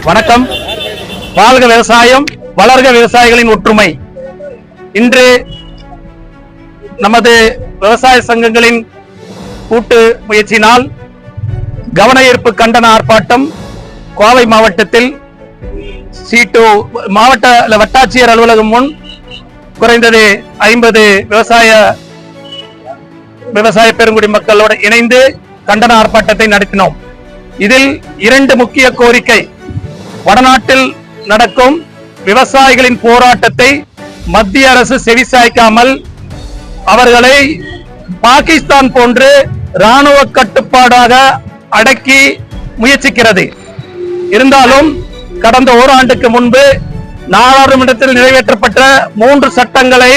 வணக்கம். வாழ்க விவசாயம், வளர்க விவசாயிகளின் ஒற்றுமை. இன்று நமது விவசாய சங்கங்களின் கூட்டு முயற்சியினால் கவன ஈர்ப்பு கண்டன ஆர்ப்பாட்டம் கோவை மாவட்டத்தில் C2 மாவட்ட வட்டாட்சியர் அலுவலகம் முன் குறைந்தது 50 விவசாய பெருங்குடி மக்களோடு இணைந்து கண்டன ஆர்ப்பாட்டத்தை நடத்தினோம். இதில் 2 முக்கிய கோரிக்கை. வடநாட்டில் நடக்கும் விவசாயிகளின் போராட்டத்தை மத்திய அரசு செவிசாய்க்காமல் அவர்களை பாகிஸ்தான் போன்று ராணுவ கட்டுப்பாடாக அடக்கி முயற்சிக்கிறது. இருந்தாலும் கடந்த ஓராண்டுக்கு முன்பு நாடாளுமன்றத்தில் நிறைவேற்றப்பட்ட 3 சட்டங்களை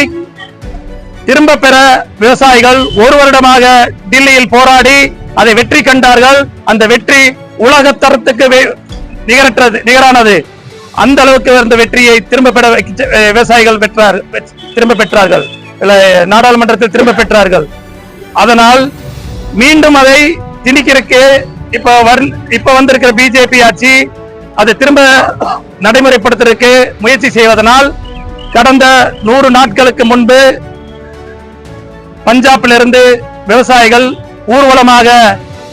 திரும்ப பெற விவசாயிகள் 1 வருடமாக டில்லியில் போராடி அதை வெற்றி கண்டார்கள். அந்த வெற்றி உலக தரத்துக்கு நிகரானது. அந்த அளவுக்கு அந்த வெற்றியை திரும்ப பெற விவசாயிகள் திரும்ப பெற்றார்கள், நாடாளுமன்றத்தில் திரும்ப பெற்றார்கள். அதனால் மீண்டும் அதை திணிக்கிறதுக்கு இப்ப வந்திருக்கிற பிஜேபி ஆட்சி அதை திரும்ப நடைமுறைப்படுத்துவதற்கு முயற்சி செய்வதனால் கடந்த 100 நாட்களுக்கு முன்பு பஞ்சாபிலிருந்து விவசாயிகள் ஊர்வலமாக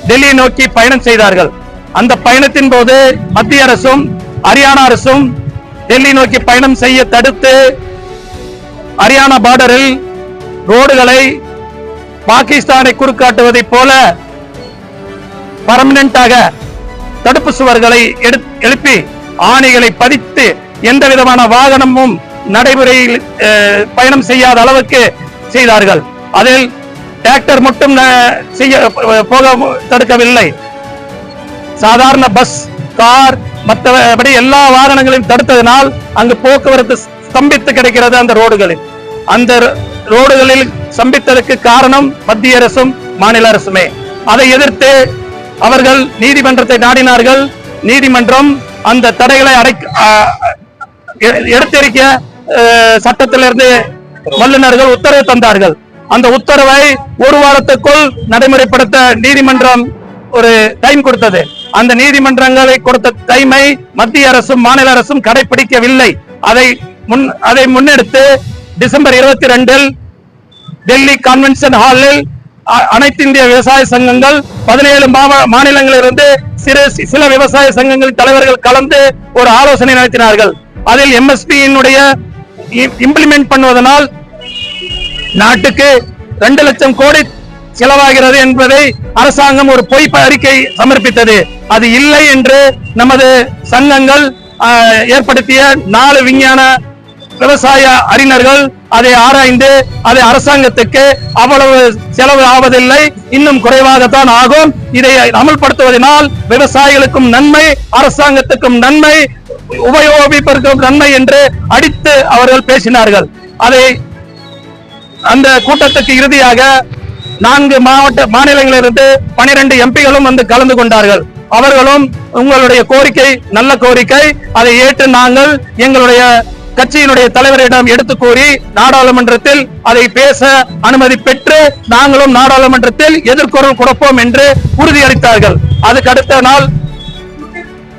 டெல்லி நோக்கி பயணம் செய்தார்கள். அந்த பயணத்தின் போது மத்திய அரசும் ஹரியானா அரசும் டெல்லி நோக்கி பயணம் செய்ய தடுத்து ஹரியானா பார்டரில் ரோடுகளை பாகிஸ்தானை குறுக்காட்டுவதை போல பர்மனண்டாக தடுப்பு சுவர்களை எழுப்பி ஆணைகளை பதித்து எந்த விதமான வாகனமும் நடைமுறையில் பயணம் செய்யாத அளவுக்கு செய்தார்கள். அதில் டிராக்டர் மட்டும் போக தடுக்கவில்லை, சாதாரண பஸ், கார், மற்றபடி எல்லா வாகனங்களையும் தடுத்ததனால் அங்கு போக்குவரத்து ஸ்தம்பித்து கிடைக்கிறது. அந்த ரோடுகளில் ஸ்தம்பித்ததற்கு காரணம் மத்திய அரசும் மாநில அரசுமே. அதை எதிர்த்து அவர்கள் நீதிமன்றத்தை நாடினார்கள். நீதிமன்றம் அந்த தடைகளை எடுத்திருக்க சட்டத்திலிருந்து வல்லுநர்கள் உத்தரவு தந்தார்கள். அந்த உத்தரவை 1 வாரத்துக்குள் நடைமுறைப்படுத்த நீதிமன்றம் ஒரு டைம் கொடுத்தது. அந்த நீதிமன்றங்களை கொடுத்த டைமை மத்திய அரசும் மாநில அரசும் கடைபிடிக்கவில்லை. அதை முன்னெடுத்து டிசம்பர் 22 டெல்லி கன்வென்ஷன் ஹாலில் அனைத்து இந்திய விவசாய சங்கங்கள் 17 மாநிலங்களிலிருந்து சில விவசாய சங்கங்களின் தலைவர்கள் கலந்து ஒரு ஆலோசனை நடத்தினார்கள். அதில் MSP இம்ப்ளிமெண்ட் பண்ணுவதனால் நாட்டுக்கு 2 லட்சம் கோடி செலவாகிறது என்பதை அரசாங்கம் ஒரு பொய் அறிக்கை சமர்ப்பித்தது. அது இல்லை என்று நமது சங்கங்கள் ஏற்படுத்திய 4 விஞ்ஞான விவசாய அறிஞர்கள் அதை ஆராய்ந்து அதை அரசாங்கத்துக்கு அவ்வளவு செலவு ஆவதில்லை, இன்னும் குறைவாகத்தான் ஆகும். இதை அமல்படுத்துவதனால் விவசாயிகளுக்கும் நன்மை, அரசாங்கத்துக்கும் நன்மை, உபயோகிப்பதற்கும் நன்மை என்று அடித்து அவர்கள் பேசினார்கள். அந்த கூட்டத்துக்கு இறுதியாக 4 மாநிலங்களிலிருந்து 12 MPகளும் வந்து கலந்து கொண்டார்கள். அவர்களும் உங்களுடைய கோரிக்கை நல்ல கோரிக்கை, அதை ஏற்று நாங்கள் எங்களுடைய கட்சியினுடைய தலைவரிடம் எடுத்து கூறி நாடாளுமன்றத்தில் அதை பேச அனுமதி பெற்று நாங்களும் நாடாளுமன்றத்தில் எதிர்குரல் கொடுப்போம் என்று உறுதியளித்தார்கள். அதுக்கு அடுத்த நாள்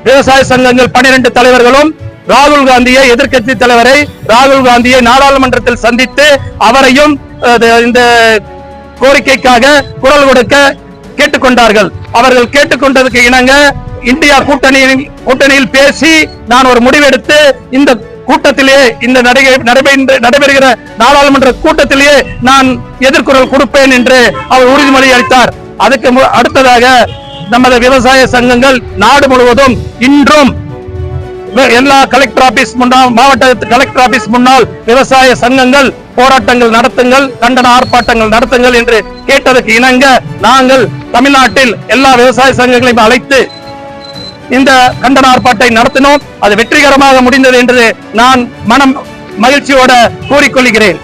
விவசாய சங்கங்கள் 12 தலைவர்களும் ராகுல் காந்தியை, எதிர்கட்சி தலைவரை ராகுல் காந்தியை நாடாளுமன்றத்தில் சந்தித்து அவரையும் இந்த கோரிக்கைக்காக குரல் கொடுக்க கேட்டுக்கொண்டார்கள். அவர்கள் கேட்டுக்கொண்டதுக்கு இணங்க இந்தியா கூட்டணியில் பேசி நான் ஒரு முடிவெடுத்து இந்த கூட்டத்திலே, இந்த நடைபெறுகிற நாடாளுமன்ற கூட்டத்திலேயே நான் எதிர்குரல் கொடுப்பேன் என்று அவர் உறுதிமொழி அளித்தார். அதுக்கு அடுத்ததாக நமது விவசாய சங்கங்கள் நாடு முழுவதும் இன்றும் எல்லா கலெக்டர் ஆபீஸ் முன்னால், மாவட்ட கலெக்டர் ஆபீஸ் முன்னால் விவசாய சங்கங்கள் போராட்டங்கள் நடத்துங்கள், கண்டன ஆர்ப்பாட்டங்கள் நடத்துங்கள் என்று கேட்டதற்கு இணங்க நாங்கள் தமிழ்நாட்டில் எல்லா விவசாய சங்கங்களையும் அழைத்து இந்த கண்டன ஆர்ப்பாட்டத்தை நடத்தினோம். அது வெற்றிகரமாக முடிந்தது என்று நான் மகிழ்ச்சியோட கூறிக்கொள்கிறேன்.